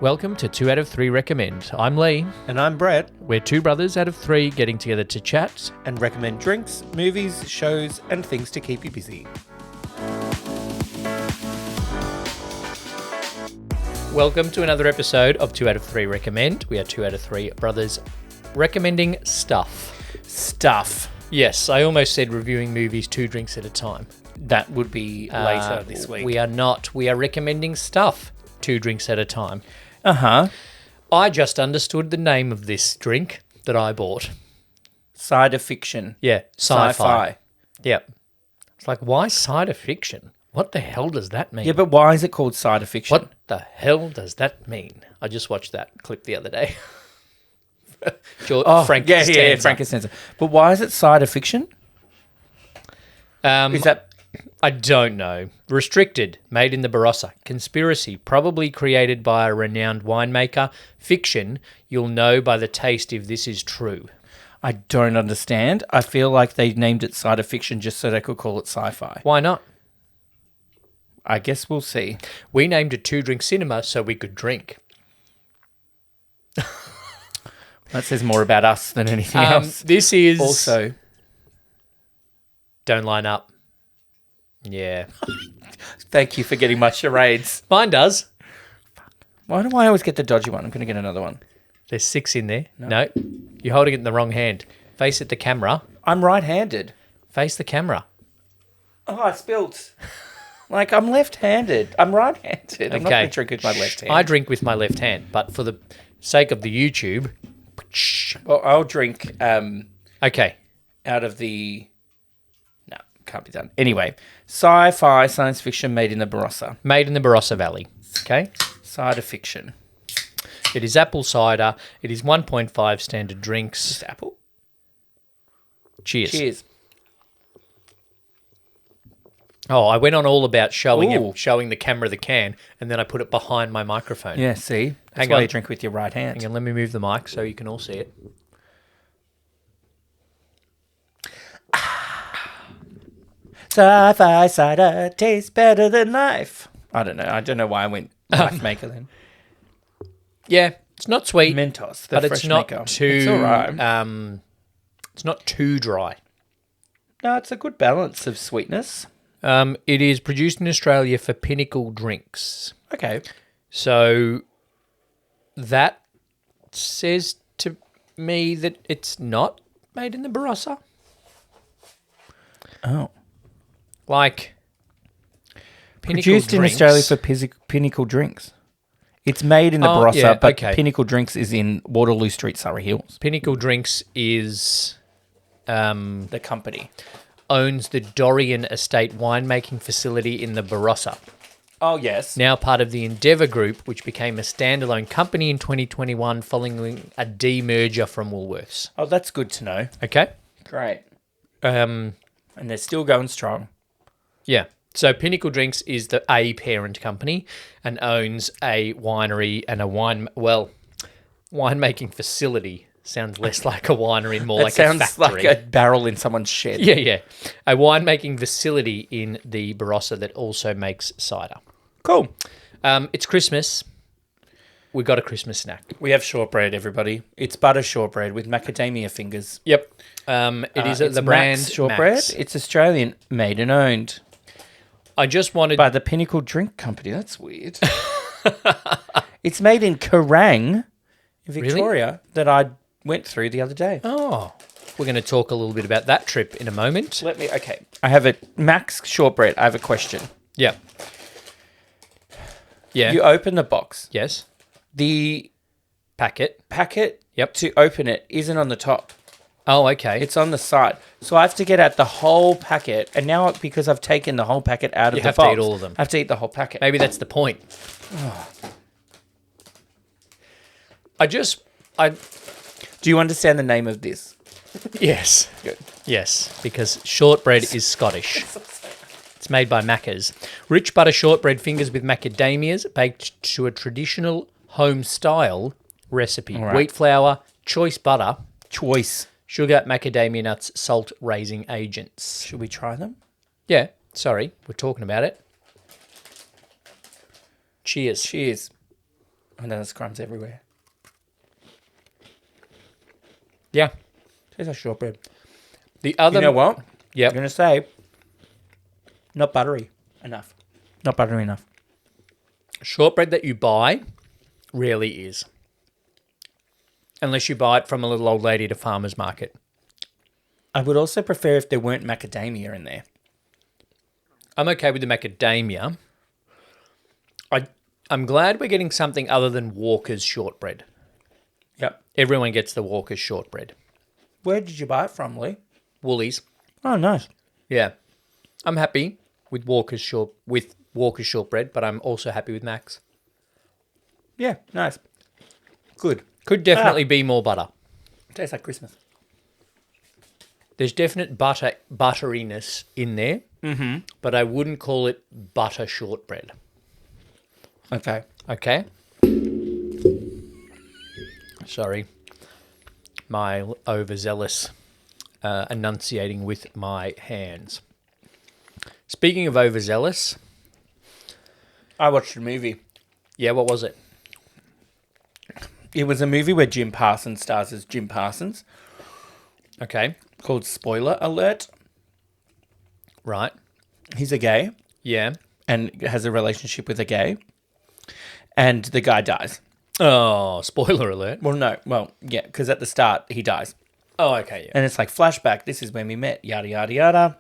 Welcome to 2 out of 3 Recommend. I'm Lee. And I'm Brett. We're two brothers out of three getting together to chat. And recommend drinks, movies, shows, and things to keep you busy. Welcome to another episode of 2 out of 3 Recommend. We are 2 out of 3 brothers recommending stuff. Stuff. Yes, I almost said reviewing movies 2 drinks at a time. That would be later this week. We are not. We are recommending stuff 2 drinks at a time. Uh-huh. I just understood the name of this drink that I bought. Cider fiction. Yeah, sci-fi. Sci-fi. Yep. It's like, why cider fiction? What the hell does that mean? Yeah, but why is it called cider fiction? What the hell does that mean? I just watched that clip the other day. Frank Costanza. But why is it cider fiction? Is that... I don't know. Restricted, made in the Barossa. Conspiracy, probably created by a renowned winemaker. Fiction, you'll know by the taste if this is true. I don't understand. I feel like they named it cider fiction just so they could call it sci-fi. Why not? I guess we'll see. We named it 2-drink cinema so we could drink. That says more about us than anything else. This is... Also... Don't line up. Yeah. Thank you for getting my charades. Mine does. Why do I always get the dodgy one? I'm going to get another one. There's 6 in there. No. You're holding it in the wrong hand. Face it the camera. I'm right-handed. Face the camera. Oh, I spilt. Like, I'm left-handed. I'm right-handed. I'm not Okay. going to drink with my left hand. I drink with my left hand, but for the sake of the YouTube... Well, I'll drink Okay. out of the... No, can't be done. Anyway, sci-fi, science fiction made in the Barossa. Made in the Barossa Valley. Okay. Cider fiction. It is apple cider. It is 1.5 standard drinks. Just apple? Cheers. Cheers. Oh, I went on all about showing Ooh. the camera the can, and then I put it behind my microphone. Yeah, see? That's Hang why on. you drink with your right hand. Hang on, let me move the mic so you can all see it. Sci-fi cider tastes better than life. I don't know. I don't know why I went life maker then. Yeah, it's not sweet, Mentos, the but fresh it's not maker. too. It's all right. It's not too dry. No, it's a good balance of sweetness. It is produced in Australia for Pinnacle Drinks. Okay. So that says to me that it's not made in the Barossa. Oh. Like, Pinnacle Produced in Drinks- Australia for Pinnacle Drinks. It's made in the Oh, Barossa, yeah, but okay. Pinnacle Drinks is in Waterloo Street, Surrey Hills. Pinnacle Drinks is The company. owns the Dorian Estate winemaking facility in the Barossa. Oh, yes. Now part of the Endeavour Group, which became a standalone company in 2021 following a demerger from Woolworths. Oh, that's good to know. Okay? Great. Um, And they're still going strong. yeah. So Pinnacle Drinks is the parent company and owns a winery and a winemaking facility. Sounds less like a winery, more like a sounds factory. like a barrel in someone's shed. Yeah. A winemaking facility in the Barossa that also makes cider. Cool. It's Christmas. We got a Christmas snack. We have shortbread, everybody. It's butter shortbread with macadamia fingers. Yep. It is It's the brand Max shortbread. Max. It's Australian, made and owned I just wanted... by the Pinnacle Drink Company. That's weird. It's made in Kerrang, in Victoria, that I went through the other day. Oh, we're going to talk a little bit about that trip in a moment. Okay. I have a Max shortbread. I have a question. Yeah. Yeah. You open the box. Yes. The Packet. packet Yep. to open it isn't on the top. Oh, okay. It's on the side. So I have to get out the whole packet. And now, because I've taken the whole packet out of You the have to box, eat all of them. I have to eat the whole packet. Maybe that's the point. Do you understand the name of this? Yes. Good. Yes, because shortbread is Scottish. It's made by Macca's. Rich butter shortbread fingers with macadamias baked to a traditional home-style recipe. right. Wheat flour, choice butter, Choice. sugar, macadamia nuts, salt, raising agents. Should we try them? Yeah, sorry, we're talking about it. Cheers. Cheers. And then there's crumbs everywhere. Yeah. Tastes like shortbread. The other... You know what? Yep. I'm going to say, not buttery enough. Not buttery enough. Shortbread that you buy rarely is. Unless you buy it from a little old lady at a farmer's market. I would also prefer if there weren't macadamia in there. I'm okay with the macadamia. I'm glad we're getting something other than Walker's shortbread. Yep. Everyone gets the Walker's shortbread. Where did you buy it from, Lee? Woolies. Oh, nice. Yeah. I'm happy with Walker's shortbread, but I'm also happy with Mac's. Yeah, nice. Good. Could definitely be more butter. Tastes like Christmas. There's definite butteriness in there, but I wouldn't call it butter shortbread. Okay. Okay? Sorry. My overzealous enunciating with my hands. Speaking of overzealous... I watched a movie. Yeah, what was it? It was a movie where Jim Parsons stars as Jim Parsons, Okay. called Spoiler Alert. Right. He's a gay Yeah. and has a relationship with a gay, and the guy dies. Oh, spoiler alert. Well, no. Well, yeah, because at the start, he dies. Oh, okay, yeah. And it's like, flashback, this is when we met, yada, yada, yada.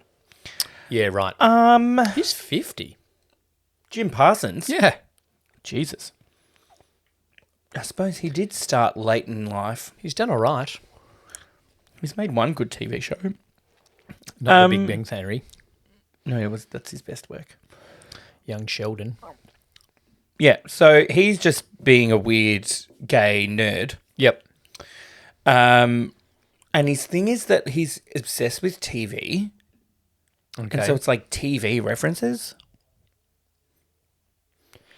Yeah, right. He's 50. Jim Parsons? Yeah. Jesus. I suppose he did start late in life. He's done all right. He's made one good TV show. Not the Big Bang Theory. No, that's his best work. Young Sheldon. Yeah, so he's just being a weird gay nerd. Yep. And his thing is that he's obsessed with TV. Okay. And so it's like TV references,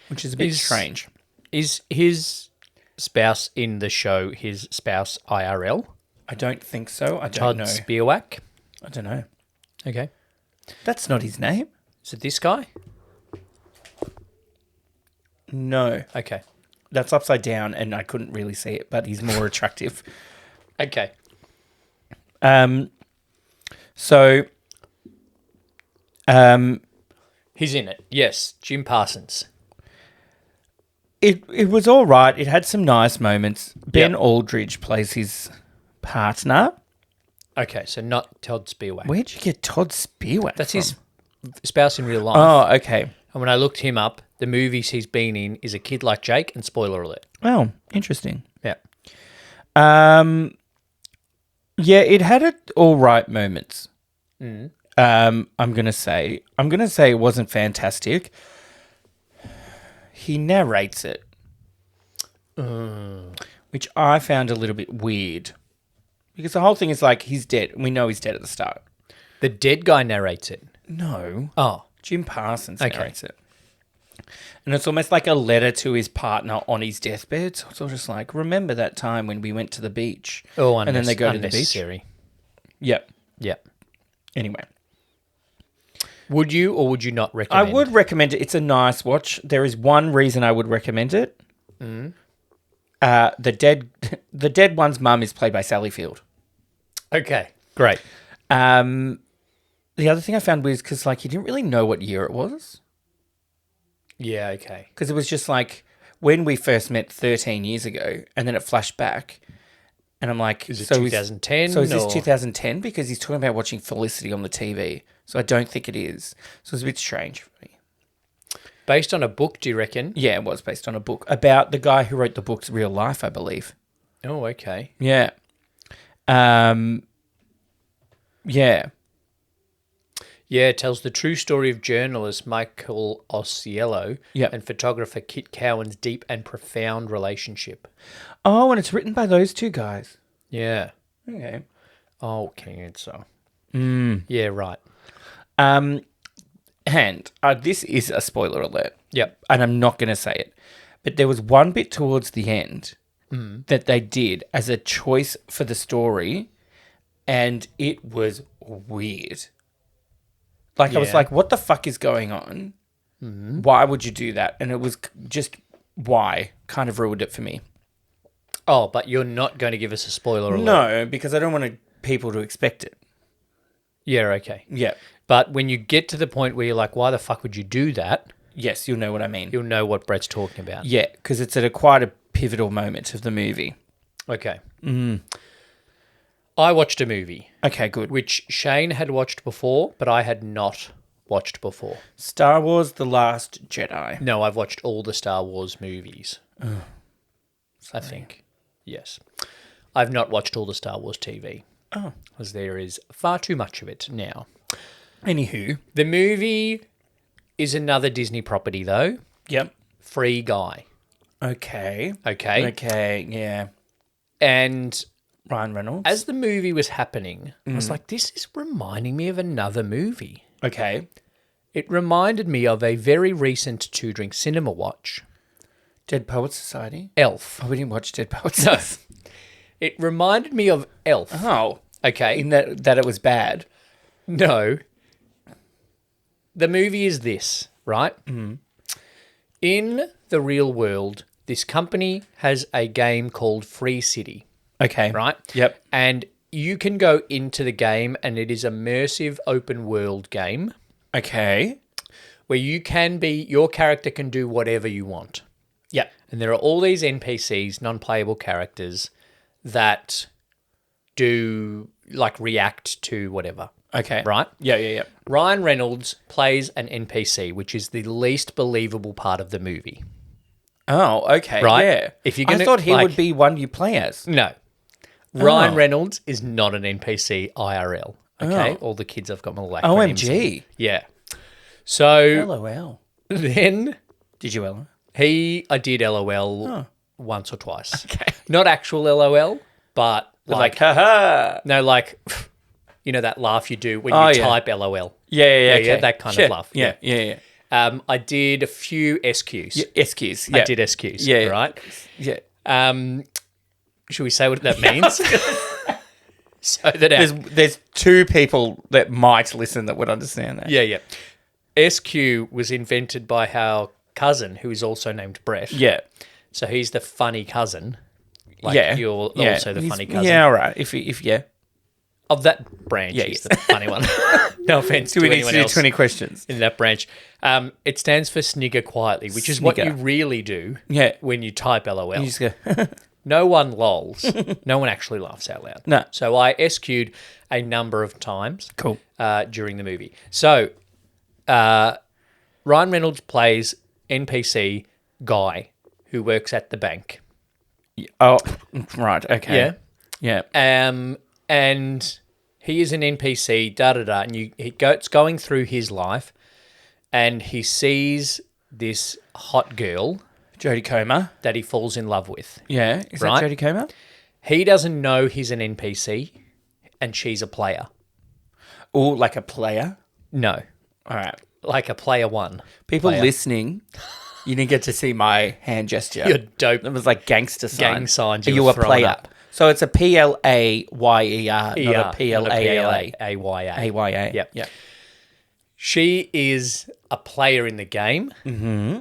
which is a bit strange. Is his spouse in the show his spouse IRL? I don't think so. I don't Todd know. Spearwack? I don't know. Okay. That's not his name. Is it this guy? No. Okay. That's upside down and I couldn't really see it, but he's more attractive. Okay. So He's in it. Yes. Jim Parsons. it was all right. It had some nice moments. Ben Yep. Aldridge plays his partner. Okay, so not Todd Spearwack. Where'd you get Todd Spearwack That's from? his spouse in real life. Oh, okay. And when I looked him up, the movies he's been in is A Kid Like Jake and Spoiler Alert. Oh, interesting. Yeah. Yeah, it had all right moments. I'm gonna say it wasn't fantastic. He narrates it, which I found a little bit weird, because the whole thing is like he's dead. We know he's dead at the start. The dead guy narrates it. No, Oh. Jim Parsons Okay. narrates it, and it's almost like a letter to his partner on his deathbed. So it's all just like, remember that time when we went to the beach? Oh, and then they go to the beach. unnecessary. Yep. Yep. Anyway. Would you or would you not I recommend? would recommend it. It's a nice watch. There is one reason I would recommend it. The dead one's mum is played by Sally Field. Okay, great. The other thing I found was because like you didn't really know what year it was, Yeah, okay. because it was just like when we first met 13 years ago, and then it flashed back, and I'm like, Is it 2010? So is this or- 2010? Because he's talking about watching Felicity on the TV, so I don't think it is. So it's a bit strange for me. Based on a book, do you reckon? Yeah, it was based on a book about the guy who wrote the book's real life, I believe. Oh, okay. Yeah. Yeah. Yeah, it tells the true story of journalist Michael Osiello Yep. and photographer Kit Cowan's deep and profound relationship. Oh, and it's written by those two guys. Yeah. Okay. Oh, cancer. Yeah, right. And this is a spoiler alert, Yep. and I'm not going to say it, but there was one bit towards the end that they did as a choice for the story, and it was weird. Like, I was Yeah. like, what the fuck is going on? Why would you do that? And it was just why kind of ruined it for me. Oh, but you're not going to give us a spoiler alert. No, because I don't want people to expect it. Yeah, okay. Yeah. But when you get to the point where you're like, why the fuck would you do that? Yes, you'll know what I mean. You'll know what Brett's talking about. Yeah, because it's at quite a pivotal moment of the movie. Okay. I watched a movie, Okay, good. which Shane had watched before, but I had not watched before. Star Wars The Last Jedi. No, I've watched all the Star Wars movies. I think. Yes. I've not watched all the Star Wars TV. Oh. Because there is far too much of it now. Anywho. The movie is another Disney property, though. Yep. Free Guy. Okay. Okay. Okay, yeah. And Ryan Reynolds. as the movie was happening, I was like, this is reminding me of another movie. Okay. It reminded me of a very recent two-drink cinema watch. Dead Poets Society. Elf. Oh, we didn't watch Dead Poets No. Society. It reminded me of Elf. Oh. Okay. In that it was bad. No. The movie is this, right? Mm-hmm. In the real world, this company has a game called Free City, Okay. right? Yep. And you can go into the game, and it is an immersive open world game Okay. where you can be, your character can do whatever you want. Yep. And there are all these NPCs, non-playable characters, that do, like, react to whatever. Okay. Right? Yeah. Ryan Reynolds plays an NPC, which is the least believable part of the movie. Oh, okay. Right? Yeah. If you're gonna, I thought he like- would be one you play as. No. Ryan Oh. Reynolds is not an NPC IRL. Okay? Oh. All the kids have got my acronyms. OMG. Yeah. So LOL. then Did you LOL? I did LOL once or twice. Okay. Not actual LOL, but Like, haha. no, like, you know that laugh you do when Oh, you yeah. type LOL. Yeah, Yeah, okay. that kind Sure. of laugh. Yeah. I did a few SQs. Yeah, SQs. Yeah. I did SQs. Yeah. Right? Yeah. Should we say what that means? So that There's two people that might listen that would understand that. yeah. SQ was invented by our cousin, who is also named Brett. Yeah. So he's the funny cousin. Like yeah. you're Yeah. also the He's- funny cousin. Yeah, all right. If yeah. Of that branch, Yeah, he's yeah. the funny one. No offense Do to we need anyone to do else 20 questions? in that branch. It stands for Snigger Quietly, which is what Snigger. you really do Yeah. when you type LOL. You just go, No one lols. No one actually laughs out loud. No. So I SQ'd a number of times cool. during the movie. So Ryan Reynolds plays NPC Guy, who works at the bank. Oh, right. Okay. Yeah. Yeah. And he is an NPC, and it's going through his life, and he sees this hot girl Jodie Comer. that he falls in love with. Yeah. Is Right. that Jodie Comer? He doesn't know he's an NPC, and she's a player. Or like a player? No, All right. like a player one. People Player. listening, you didn't get to see my hand gesture. You're dope. It was like gangster sign. Gang signs Are you you were a throwing player? up. So it's a PLAYER, not a PLAYA. PLAYA. AYA. Yep. Yeah. She is a player in the game. Mm-hmm.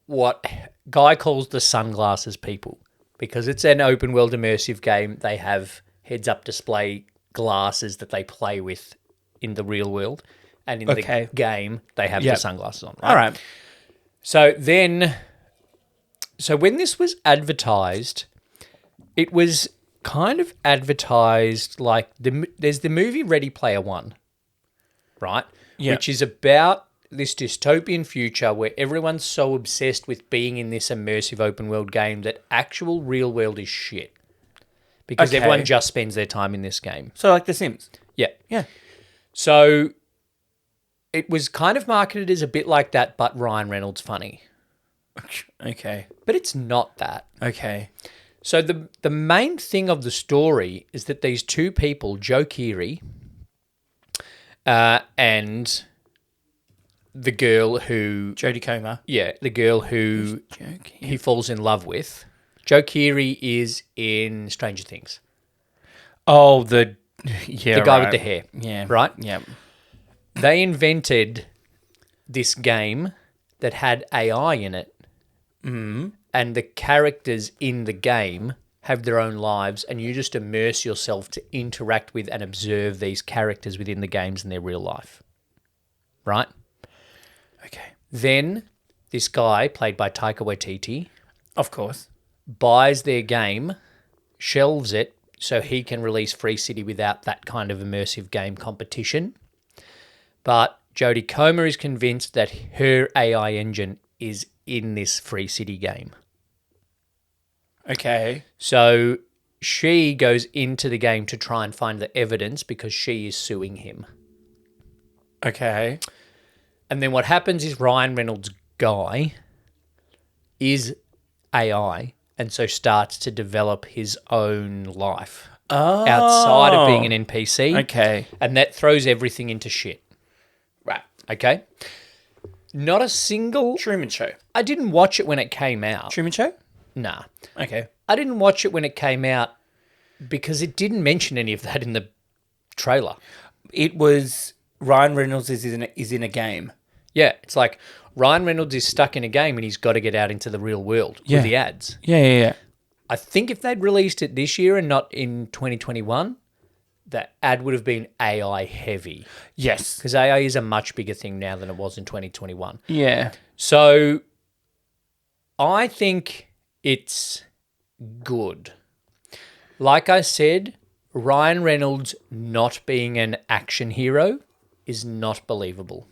What Guy calls the sunglasses people, because it's an open world immersive game. They have heads-up display glasses that they play with in the real world, and in Okay. the game they have Yep. the sunglasses on. Right? All right. So when this was advertised, it was kind of advertised like there's the movie Ready Player One, right? Yeah. Which is about this dystopian future where everyone's so obsessed with being in this immersive open world game that actual real world is shit. Because Okay. everyone just spends their time in this game. So like The Sims. Yeah. Yeah. So it was kind of marketed as a bit like that, but Ryan Reynolds funny. Okay. But it's not that. Okay. So the main thing of the story is that these two people, Joe Keery and the girl who... Jodie Comer. Yeah, the girl who Joe Keery. he falls in love with. Joe Keery is in Stranger Things. Oh, the Guy with the hair. Yeah. Right? Yeah. They invented this game that had AI in it. Mm. and the characters in the game have their own lives, and you just immerse yourself to interact with and observe these characters within the games in their real life. Right? Okay. Then this guy, played by Taika Waititi, Of course. buys their game, shelves it, so he can release Free City without that kind of immersive game competition. But Jodie Comer is convinced that her AI engine is in this Free City game. Okay. So she goes into the game to try and find the evidence because she is suing him. Okay. And then what happens is Ryan Reynolds' guy is AI and so starts to develop his own life outside of being an NPC. Okay. And that throws everything into shit. Right. Okay? Not a single... Truman Show. I didn't watch it when it came out. Truman Show? Nah. Okay. I didn't watch it when it came out because it didn't mention any of that in the trailer. It was Ryan Reynolds is in a game. Yeah, it's like Ryan Reynolds is stuck in a game and he's got to get out into the real world with the ads. Yeah. I think if they'd released it this year and not in 2021, the ad would have been AI heavy. Yes. Because AI is a much bigger thing now than it was in 2021. Yeah. So I think it's good. Like I said, Ryan Reynolds not being an action hero is not believable.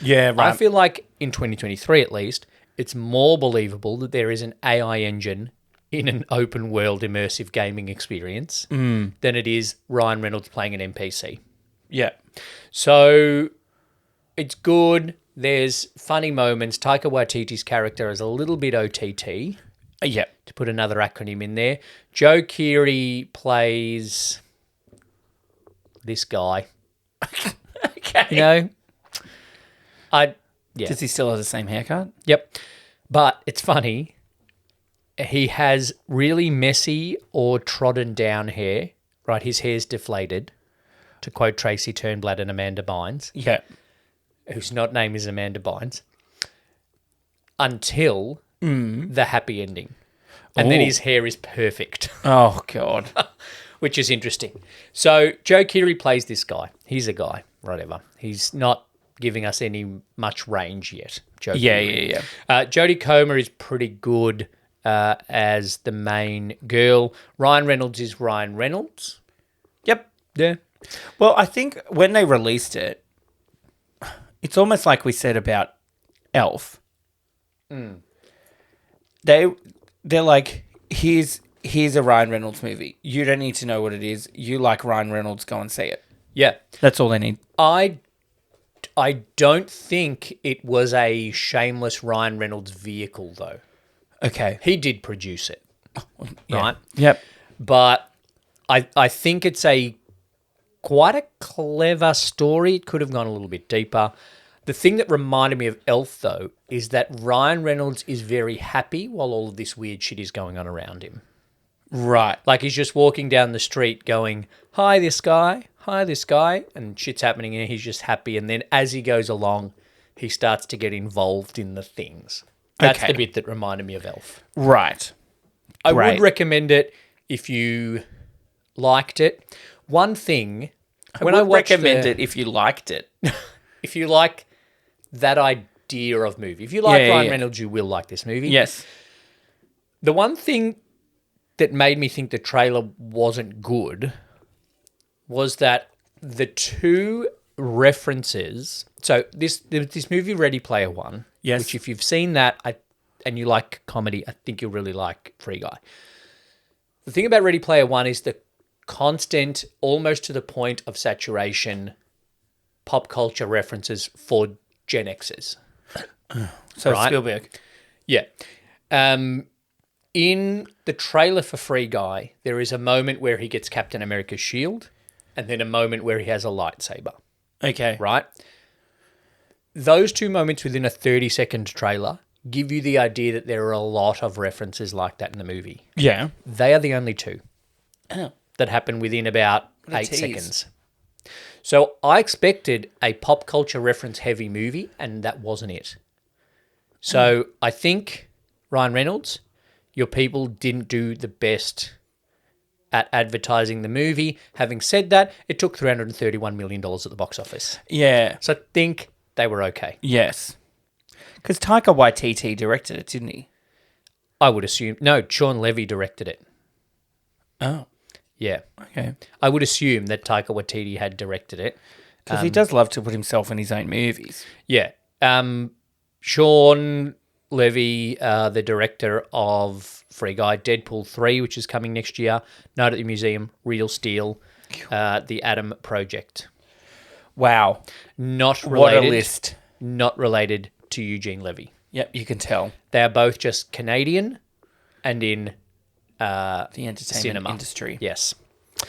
Yeah, right. I feel like in 2023 at least, it's more believable that there is an AI engine in an open world immersive gaming experience than it is Ryan Reynolds playing an NPC. Yeah. So it's good. There's funny moments. Taika Waititi's character is a little bit OTT. Yeah. To put another acronym in there. Joe Keery plays this guy. Okay. You know? Yeah. Does he still have the same haircut? Yep. But it's funny. He has really messy or trodden down hair, right? His hair's deflated, to quote Tracy Turnblad and Amanda Bynes, Yeah. whose not name is Amanda Bynes, until the happy ending. And then Ooh. his hair is perfect, Oh, God. which is interesting. So Joe Keery plays this guy. He's a guy, whatever. He's not giving us any much range yet. Joe Keery. Yeah. Jodie Comer is pretty good as the main girl. Ryan Reynolds is Ryan Reynolds. Yep. Yeah. Well, I think when they released it, it's almost like we said about Elf. They're like, here's a Ryan Reynolds movie. You don't need to know what it is. You like Ryan Reynolds, go and see it. Yeah. That's all they need. I don't think it was a shameless Ryan Reynolds vehicle, though. Okay. He did produce it, Yeah. right? Yep. But I think it's quite a clever story. It could have gone a little bit deeper. The thing that reminded me of Elf, though, is that Ryan Reynolds is very happy while all of this weird shit is going on around him. Right. Like he's just walking down the street going, hi, this guy, and shit's happening and he's just happy. And then as he goes along, he starts to get involved in the things. That's Okay. the bit that reminded me of Elf. Right. I Great. would recommend it if you liked it. One thing, when I watched recommend it if you liked it. if you like that idea of movie, if you like Yeah, Ryan yeah. Reynolds, you will like this movie. Yes. The one thing that made me think the trailer wasn't good was that the two references. So this movie Ready Player One, Yes. which if you've seen that and you like comedy, I think you'll really like Free Guy. The thing about Ready Player One is the constant, almost to the point of saturation, pop culture references for Gen Xers. So Right. Spielberg. Yeah. In the trailer for Free Guy, there is a moment where he gets Captain America's shield and then a moment where he has a lightsaber, Okay. right? Those two moments within a 30-second trailer give you the idea that there are a lot of references like that in the movie. Yeah. They are the only two Oh. that happen within about a 8 tease. seconds. So I expected a pop culture reference heavy movie, and that wasn't it. So I think Ryan Reynolds, your people didn't do the best at advertising the movie. Having said that, it took $331 million at the box office. Yeah. So I think they were okay. Yes. Because Taika Waititi directed it, didn't he? I would assume. No, Sean Levy directed it. Oh. Yeah. Okay. I would assume that Taika Waititi had directed it. Because he does love to put himself in his own movies. Yeah. Sean Levy, the director of Free Guy, Deadpool 3, which is coming next year, Night at the Museum, Real Steel, The Atom Project. Wow. Not related. What a list. Not related to Eugene Levy. Yep, you can tell. They are both just Canadian and in The entertainment cinema industry. Yes.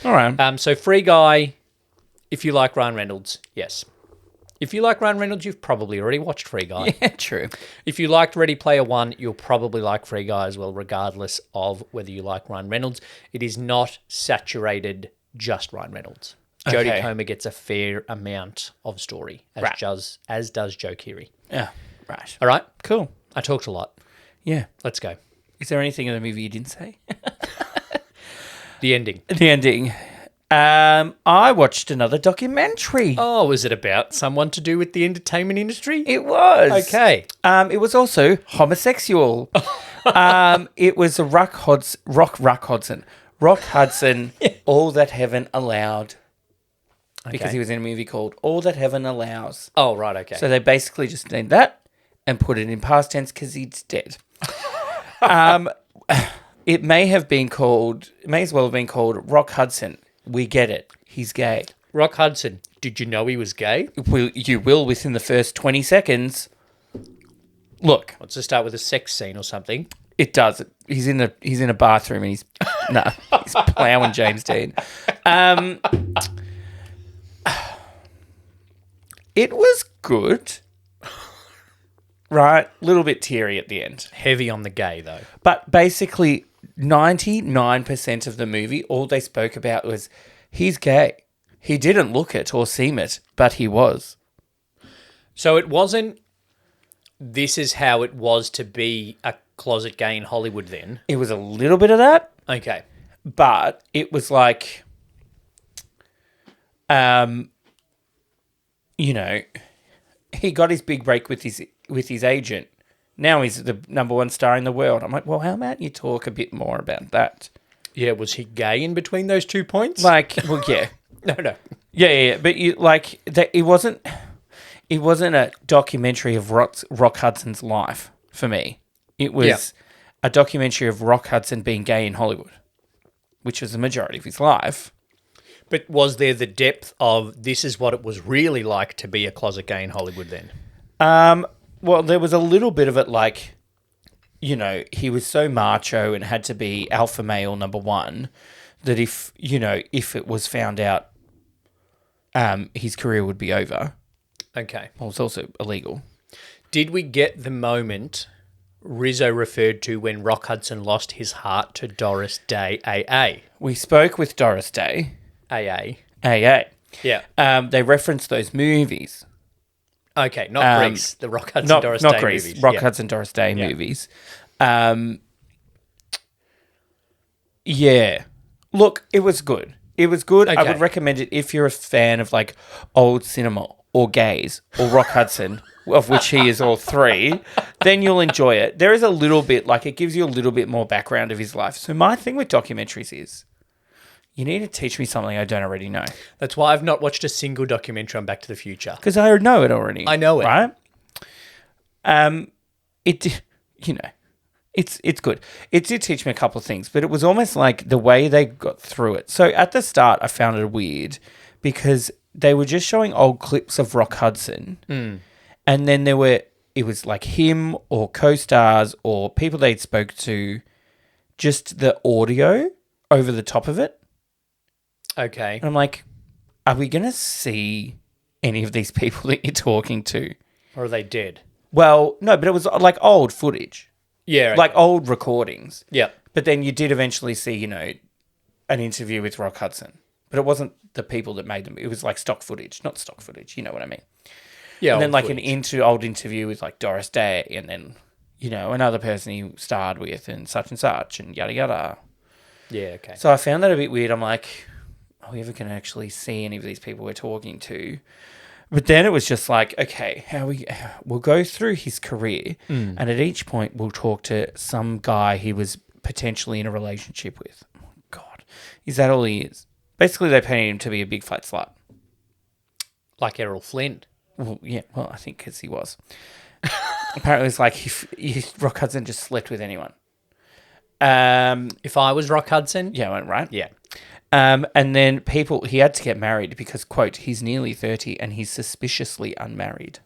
All right. So Free Guy, if you like Ryan Reynolds, yes. If you like Ryan Reynolds, you've probably already watched Free Guy. Yeah, true. If you liked Ready Player One, you'll probably like Free Guy as well, regardless of whether you like Ryan Reynolds. It is not saturated just Ryan Reynolds. Okay. Jodie Comer gets a fair amount of story, as does Joe Keery. Yeah, right. All right? Cool. I talked a lot. Yeah. Let's go. Is there anything in the movie you didn't say? The ending. The ending. I watched another documentary. Oh, was it about someone to do with the entertainment industry? It was. Okay. It was also homosexual. It was a Rock Hudson. All That Heaven Allowed. Because he was in a movie called All That Heaven Allows. Oh, right, okay. So they basically just named that and put it in past tense because he's dead. It may as well have been called Rock Hudson. We get it. He's gay. Rock Hudson, did you know he was gay? You will within the first 20 seconds. Look. Let's just start with a sex scene or something. It does. He's in a bathroom and he's plowing James Dean. It was good. Right? A little bit teary at the end. Heavy on the gay, though. But basically, 99% of the movie, all they spoke about was, he's gay. He didn't look it or seem it, but he was. So it wasn't, this is how it was to be a closet gay in Hollywood then? It was a little bit of that. Okay. But it was like, he got his big break with his agent. Now he's the number one star in the world. I'm like, well, how about you talk a bit more about that? Yeah, was he gay in between those 2 points? Well, yeah. No. Yeah. But it wasn't a documentary of Rock Hudson's life for me. It was a documentary of Rock Hudson being gay in Hollywood, which was the majority of his life. But was there the depth of this is what it was really like to be a closet gay in Hollywood then? Well, there was a little bit of it like, he was so macho and had to be alpha male number one that if it was found out, his career would be over. Okay. Well, it's also illegal. Did we get the moment Rizzo referred to when Rock Hudson lost his heart to Doris Day, AA? We spoke with Doris Day. AA. Yeah. They referenced those movies. Okay, not Grease. The Rock Hudson, Doris Day movies. Rock Hudson, Doris Day movies. Yeah. Look, it was good. Okay. I would recommend it if you're a fan of like old cinema or gays or Rock Hudson, of which he is all three, then you'll enjoy it. There is a little bit, like it gives you a little bit more background of his life. So my thing with documentaries is, you need to teach me something I don't already know. That's why I've not watched a single documentary on Back to the Future. Because I know it already. I know it. Right? It's good. It did teach me a couple of things, but it was almost like the way they got through it. So at the start, I found it weird because they were just showing old clips of Rock Hudson. And then it was like him or co-stars or people they'd spoke to, just the audio over the top of it. Okay. And I'm like, are we going to see any of these people that you're talking to? Or are they dead? Well, no, but it was like old footage. Yeah. Okay. Like old recordings. Yeah. But then you did eventually see, an interview with Rock Hudson. But it wasn't the people that made them. It was like stock footage. Not stock footage. You know what I mean? Yeah. And then like an old interview with like Doris Day and then, another person he starred with and such and yada yada. Yeah, okay. So I found that a bit weird. I'm like, are we ever going to actually see any of these people we're talking to? But then it was just like, okay, we'll go through his career, and at each point we'll talk to some guy he was potentially in a relationship with. Oh, God, is that all he is? Basically, they painted him to be a big fat slut. Like Errol Flynn. Well, yeah, I think because he was. Apparently, it's like Rock Hudson just slept with anyone. If I was Rock Hudson. Yeah, right? Yeah. And then he had to get married because, quote, he's nearly 30 and he's suspiciously unmarried.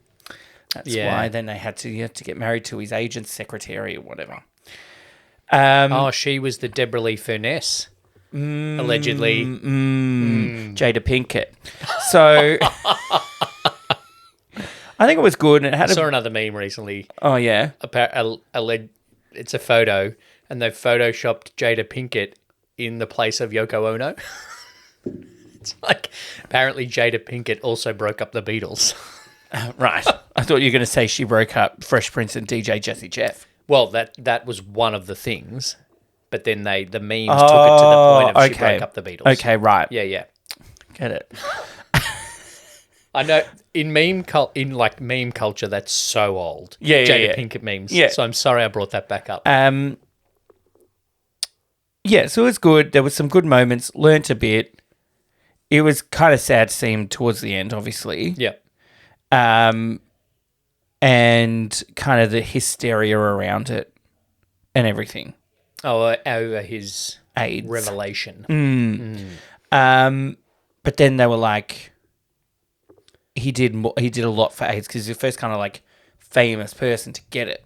That's why then he had to get married to his agent's secretary or whatever. She was the Deborah Lee Furness, allegedly. Jada Pinkett. So I think it was good. And it had I saw another meme recently. Oh, yeah? It's a photo, and they've photoshopped Jada Pinkett in the place of Yoko Ono. It's like, apparently Jada Pinkett also broke up the Beatles. Right. I thought you were going to say she broke up Fresh Prince and DJ Jesse Jeff. Well, that was one of the things, but then the memes took it to the point of she broke up the Beatles. Okay, right. Yeah. Get it. I know in meme culture that's so old. Yeah, Jada Pinkett memes. Yeah. So I'm sorry I brought that back up. Yeah, so it was good. There was some good moments. Learnt a bit. It was kind of sad to see him towards the end, obviously. Yeah. And kind of the hysteria around it and everything. Oh, over his AIDS revelation. But then they were like, he did a lot for AIDS because he's the first kind of like famous person to get it.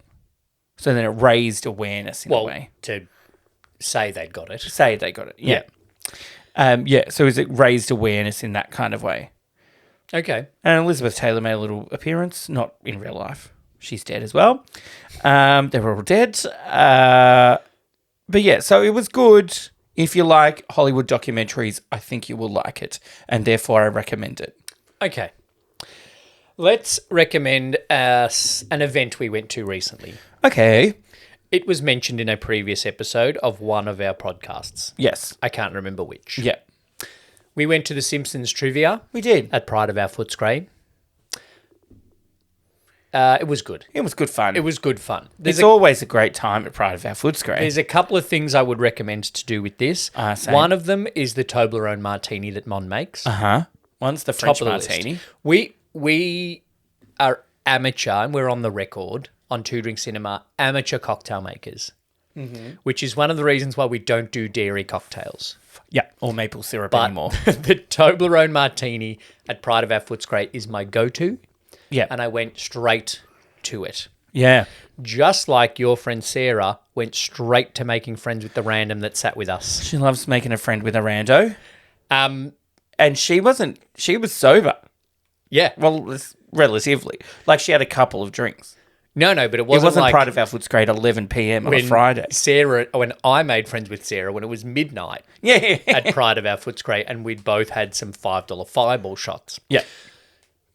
So then it raised awareness in a way. To say they'd got it. Yeah. So it raised awareness in that kind of way. Okay. And Elizabeth Taylor made a little appearance, not in real life. She's dead as well. They were all dead. But yeah, so it was good. If you like Hollywood documentaries, I think you will like it. And therefore, I recommend it. Okay. Let's recommend an event we went to recently. Okay. It was mentioned in a previous episode of one of our podcasts. Yes. I can't remember which. Yeah. We went to the Simpsons trivia. We did. At Pride of Our Footscray. It was good. It was good fun. It was good fun. It's always a great time at Pride of Our Footscray. There's a couple of things I would recommend to do with this. Same. One of them is the Toblerone martini that Mon makes. One's the French Top of the martini. List. We are amateur, and we're on the record on Two Drink Cinema, amateur cocktail makers, which is one of the reasons why we don't do dairy cocktails. Yeah, or maple syrup But anymore. the Toblerone martini at Pride of Our Footscray is my go-to. Yeah. And I went straight to it. Yeah. Just like your friend Sarah went straight to making friends with the random that sat with us. She loves making a friend with a rando. And she was sober. Yeah. Well, relatively. Like she had a couple of drinks. No, but it It wasn't like Pride of Our Footscray at 11 p.m. on a Friday. When I made friends with Sarah, when it was midnight at Pride of Our Footscray, and we'd both had some $5 fireball shots. Yeah.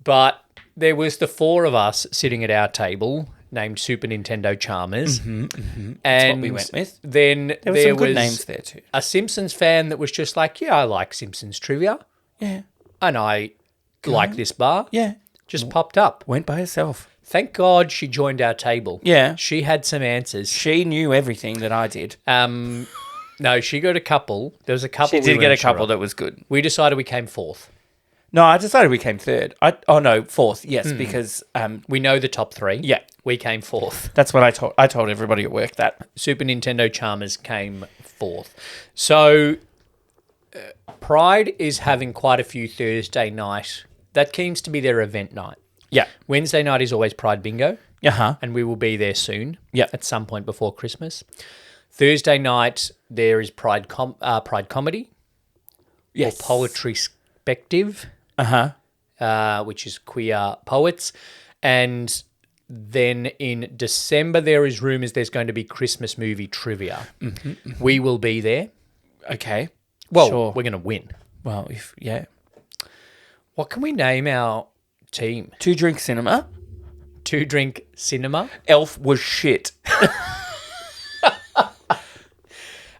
But there was the four of us sitting at our table named Super Nintendo Charmers. And That's what we went with. Then There were some good names there too. A Simpsons fan that was just like, yeah, I like Simpsons trivia. Yeah. And I like this bar. Yeah. Just popped up. Went by herself. Thank God she joined our table. Yeah. She had some answers. She knew everything that I did. No, she got a couple. There was a couple. She did get a couple that was good. We decided we came fourth. No, I decided we came third. Fourth. Yes, because We know the top three. Yeah. We came fourth. That's what I told everybody at work that. Super Nintendo Charmers came fourth. So Pride is having quite a few Thursday night. That seems to be their event night. Yeah. Wednesday night is always Pride Bingo. And we will be there soon. Yeah. At some point before Christmas. Thursday night there is Pride Comedy. Yes. Or Poetry Spective. Which is queer poets. And then in December there is rumours there's going to be Christmas movie trivia. We will be there. Okay. Well, Sure. we're going to win. Well, What What can we name our team? Two Drink Cinema. 2 drink cinema. Elf was shit.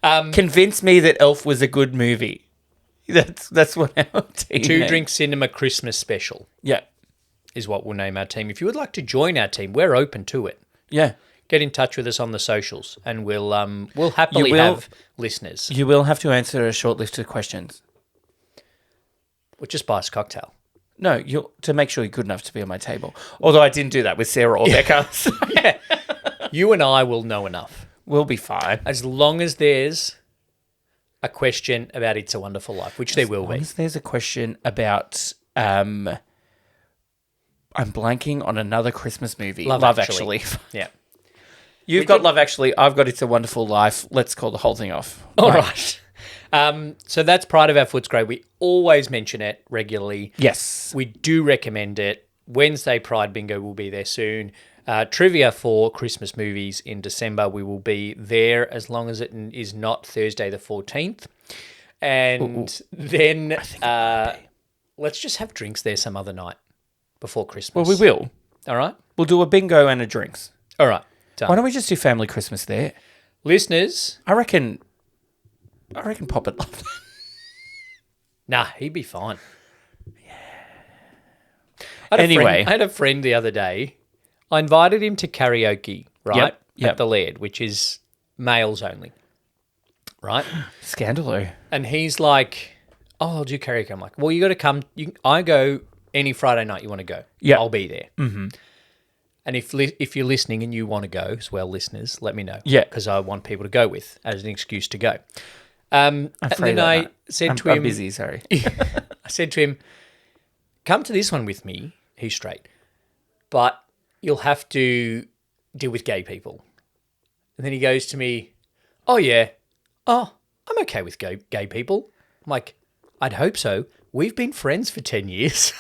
Convince me that Elf was a good movie. That's what our team 2 named. drink cinema Christmas special Yeah. is what we'll name our team. If you would like to join our team, we're open to it. Yeah. Get in touch with us on the socials, and we'll happily have listeners. You will have to answer a short list of questions. Or just buy us a cocktail. No, to make sure you're good enough to be on my table. Although I didn't do that with Sarah or Becca. So Yeah. You and I will know enough. we'll be fine. As long as there's a question about It's a Wonderful Life, which there will be. There's a question about... I'm blanking on another Christmas movie. Love Actually. Yeah. You've got Love Actually. I've got It's a Wonderful Life. Let's call the whole thing off. All right. So that's Pride of Our Footscray. We always mention it regularly. Yes. We do recommend it. Wednesday Pride Bingo will be there soon. Trivia for Christmas movies in December. We will be there as long as it is not Thursday the 14th. And then let's just have drinks there some other night before Christmas. Well, we will. All right? We'll do a bingo and a drinks. All right. Done. Why don't we just do family Christmas there? Listeners, I reckon Pop would love that. nah, he'd be fine. Anyway. I had a friend the other day. I invited him to karaoke, right? Yep. At the Laird, which is males only, right? Scandalo. And he's like, "Oh, I'll do karaoke." I'm like, "Well, you got to come. I go any Friday night you want to go. Yeah, I'll be there." Mm-hmm. And if you're listening and you want to go as well, listeners, let me know. Yeah, because I want people to go with as an excuse to go. And then I said to him, "I'm busy. Sorry." I said to him, "Come to this one with me." He's straight, but you'll have to deal with gay people. And then he goes to me, "Oh yeah, I'm okay with gay people." I'm like, "I'd hope so. We've been friends for 10 years."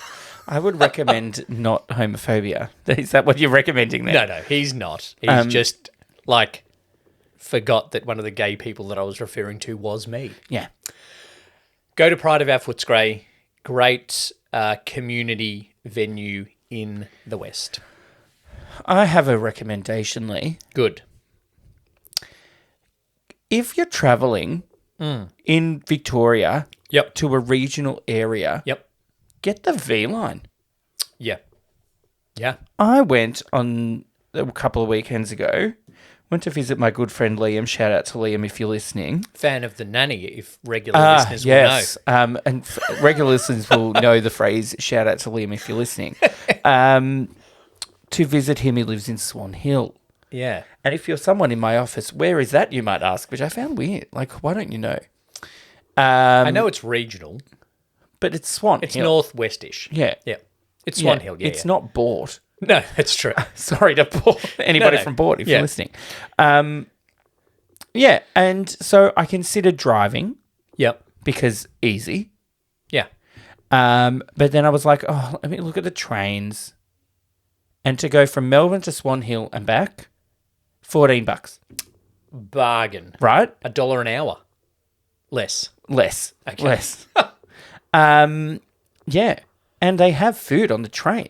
I would recommend not homophobia. Is that what you're recommending there? No, he's not. He's just like forgot that one of the gay people that I was referring to was me. Yeah. Go to Pride of Our Footscray. Great community venue in the West. I have a recommendation, Lee. Good. If you're travelling in Victoria to a regional area, get the V line. Yeah. Yeah. I went on a couple of weekends ago, went to visit my good friend Liam. Shout out to Liam if you're listening. Fan of the nanny, if regular listeners will know. And regular listeners will know the phrase, shout out to Liam if you're listening. To visit him, he lives in Swan Hill. Yeah. And if you're someone in my office, where is that, you might ask, which I found weird. Like, why don't you know? I know it's regional. But it's Swan It's Hill. northwestish. Yeah. Yeah. It's Swan Hill, It's not Bort. No, that's true. Sorry to Bort. Anybody from Bort if you're listening. Yeah, and so I considered driving. Yep. Because easy. Yeah. But then I was like, oh, let me look at the trains. And to go from Melbourne to Swan Hill and back, $14. Bargain. Right? $1 an hour. Less. Okay. Less. Yeah. And they have food on the train.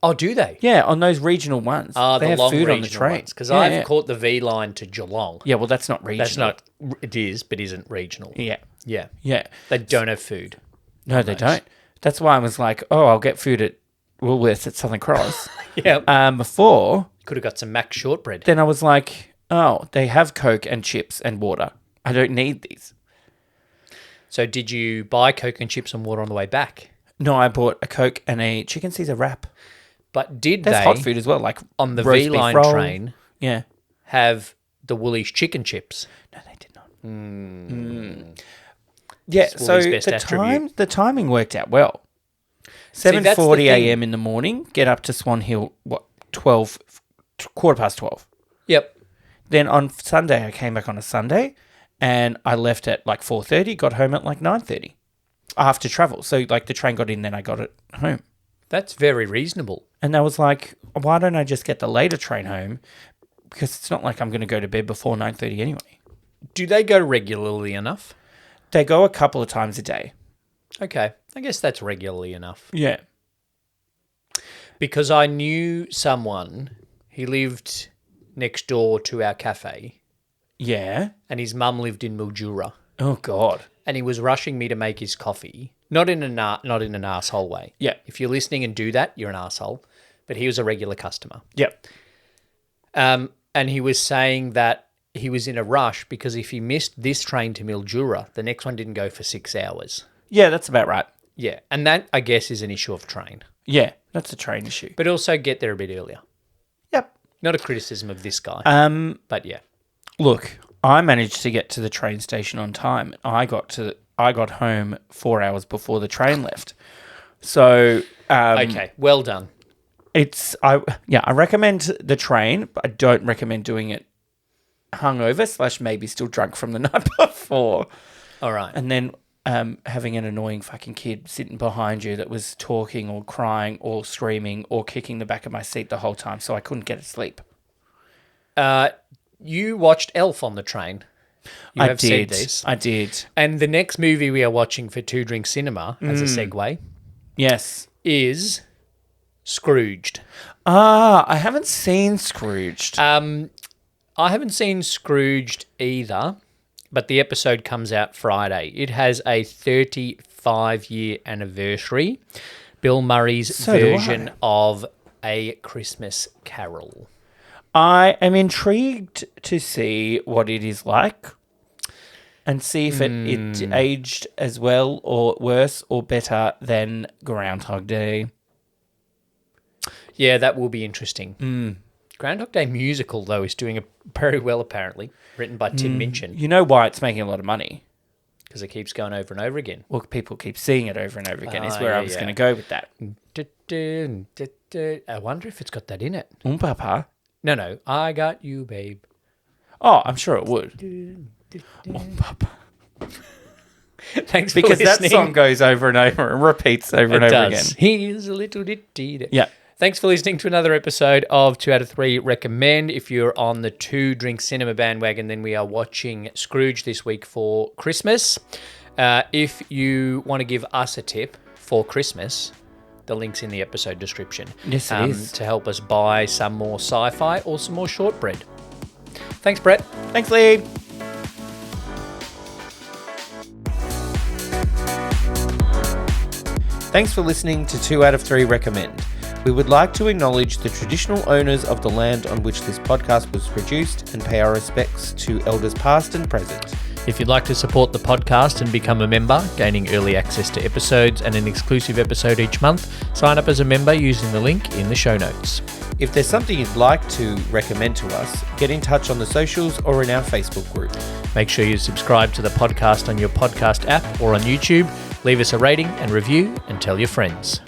Oh, do they? Yeah, on those regional ones. They have long food on the regional train. Because I've caught the V line to Geelong. Yeah, well, that's not regional. That's not. It is, but isn't regional. Yeah. Yeah. Yeah. They don't have food. No, they don't. That's why I was like, oh, I'll get food at Woolworths at Southern Cross. Yeah. Before. Could have got some Mac shortbread. Then I was like, oh, they have Coke and chips and water. I don't need these. So did you buy Coke and chips and water on the way back? No, I bought a Coke and a chicken Caesar wrap. But did There's they, hot food as well, like on the roast V-line beef roll. train, have the Woolies chicken chips? No, they did not. Yeah, so the timing worked out well. 7:40 a.m. in the morning, get up to Swan Hill, 12:15. Yep. Then on Sunday, I came back on a Sunday, and I left at like 4:30, got home at like 9:30 after travel. So like the train got in, then I got it home. That's very reasonable. And I was like, why don't I just get the later train home? Because it's not like I'm going to go to bed before 9:30 anyway. Do they go regularly enough? They go a couple of times a day. Okay. I guess that's regularly enough. Yeah. Because I knew someone, he lived next door to our cafe, Yeah. and his mum lived in Mildura, Oh, God. and he was rushing me to make his coffee. Not in an asshole way. Yeah. If you're listening and do that, you're an asshole. But he was a regular customer. Yep. And he was saying that he was in a rush because if he missed this train to Mildura, the next one didn't go for 6 hours. Yeah, that's about right. Yeah. And that, I guess, is an issue of train. Yeah, that's a train issue. But also get there a bit earlier. Yep. Not a criticism of this guy. But yeah. Look, I managed to get to the train station on time. I got home 4 hours before the train left. So Okay, well done. I recommend the train, but I don't recommend doing it hungover / maybe still drunk from the night before. All right. And then having an annoying fucking kid sitting behind you that was talking or crying or screaming or kicking the back of my seat the whole time, so I couldn't get to sleep. You watched Elf on the train. You have said this. I did. And the next movie we are watching for Two Drink Cinema, as a segue, Yes. is Scrooged. I haven't seen Scrooged. I haven't seen Scrooged either, but the episode comes out Friday. It has a 35-year anniversary. Bill Murray's version of A Christmas Carol. I am intrigued to see what it is like and see if it aged as well or worse or better than Groundhog Day. Yeah, that will be interesting. Groundhog Day musical, though, is doing very well, apparently. Written by Tim Minchin. You know why it's making a lot of money? Because it keeps going over and over again. Well, people keep seeing it over and over again is where I was going to go with that. I wonder if it's got that in it. Papa. No. I got you, babe. Oh, I'm sure it would. Papa. Thanks for Because listening. that song goes over and over and repeats over and over again. Here's a little ditty. Yeah. Thanks for listening to another episode of 2 out of 3 Recommend. If you're on the 2 Drink Cinema bandwagon, then we are watching Scrooge this week for Christmas. If you want to give us a tip for Christmas, the link's in the episode description. Yes, it is. To help us buy some more sci-fi or some more shortbread. Thanks, Brett. Thanks, Lee. Thanks for listening to 2 out of 3 Recommend. We would like to acknowledge the traditional owners of the land on which this podcast was produced and pay our respects to elders past and present. If you'd like to support the podcast and become a member, gaining early access to episodes and an exclusive episode each month, sign up as a member using the link in the show notes. If there's something you'd like to recommend to us, get in touch on the socials or in our Facebook group. Make sure you subscribe to the podcast on your podcast app or on YouTube. Leave us a rating and review and tell your friends.